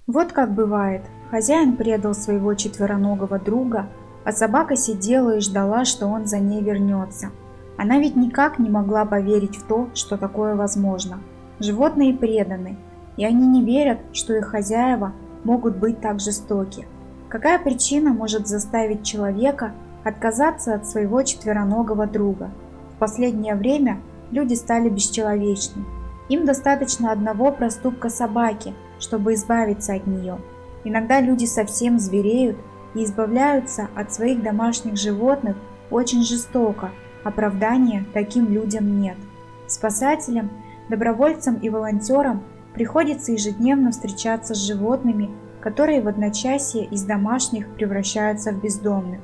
Вот как бывает, хозяин предал своего четвероногого друга, а собака сидела и ждала, что он за ней вернется. Она ведь никак не могла поверить в то, что такое возможно. Животные преданы, и они не верят, что их хозяева могут быть так жестоки. Какая причина может заставить человека отказаться от своего четвероногого друга? В последнее время люди стали бесчеловечны. Им достаточно одного проступка собаки, чтобы избавиться от нее. Иногда люди совсем звереют и избавляются от своих домашних животных очень жестоко. Оправдания таким людям нет. Спасателям, добровольцам и волонтерам приходится ежедневно встречаться с животными, которые в одночасье из домашних превращаются в бездомных.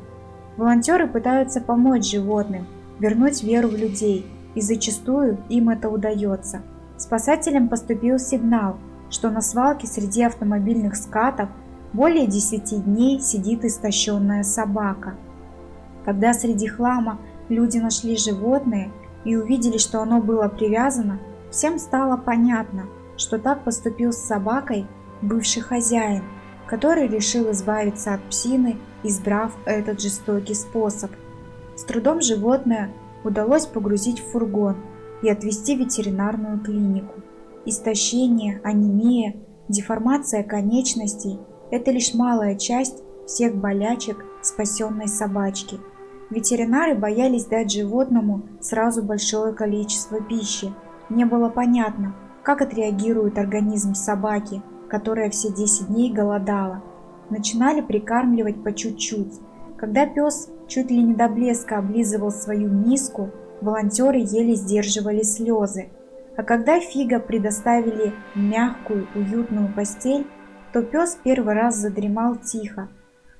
Волонтеры пытаются помочь животным, вернуть веру в людей, и зачастую им это удается. Спасателям поступил сигнал, что на свалке среди автомобильных скатов более 10 дней сидит истощенная собака. Когда среди хлама люди нашли животное и увидели, что оно было привязано, всем стало понятно, что так поступил с собакой бывший хозяин, который решил избавиться от псины, избрав этот жестокий способ. С трудом животное удалось погрузить в фургон и отвезти в ветеринарную клинику. Истощение, анемия, деформация конечностей – это лишь малая часть всех болячек спасенной собачки. Ветеринары боялись дать животному сразу большое количество пищи. Не было понятно, как отреагирует организм собаки, которая все 10 дней голодала. Начинали прикармливать по чуть-чуть. Когда пес чуть ли не до блеска облизывал свою миску, волонтеры еле сдерживали слезы. А когда Фига предоставили мягкую, уютную постель, то пес первый раз задремал тихо.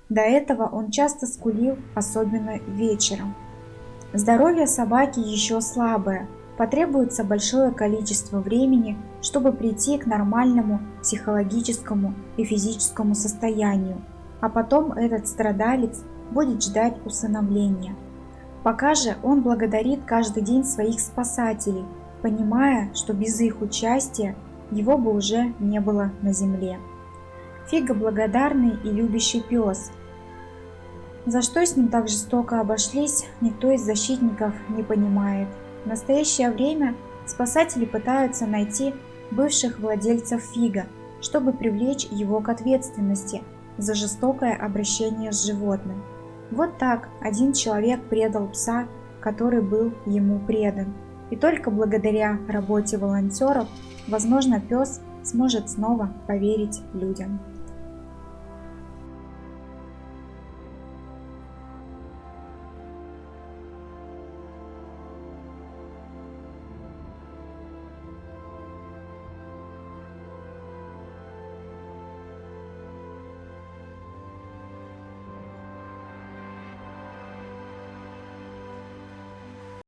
До этого он часто скулил, особенно вечером. Здоровье собаки еще слабое, потребуется большое количество времени, чтобы прийти к нормальному психологическому и физическому состоянию, а потом этот страдалец будет ждать усыновления. Пока же он благодарит каждый день своих спасателей, понимая, что без их участия его бы уже не было на земле. Фига благодарный и любящий пес. За что с ним так жестоко обошлись, никто из защитников не понимает. В настоящее время спасатели пытаются найти бывших владельцев Фига, чтобы привлечь его к ответственности за жестокое обращение с животным. Вот так один человек предал пса, который был ему предан. И только благодаря работе волонтеров, возможно, пес сможет снова поверить людям.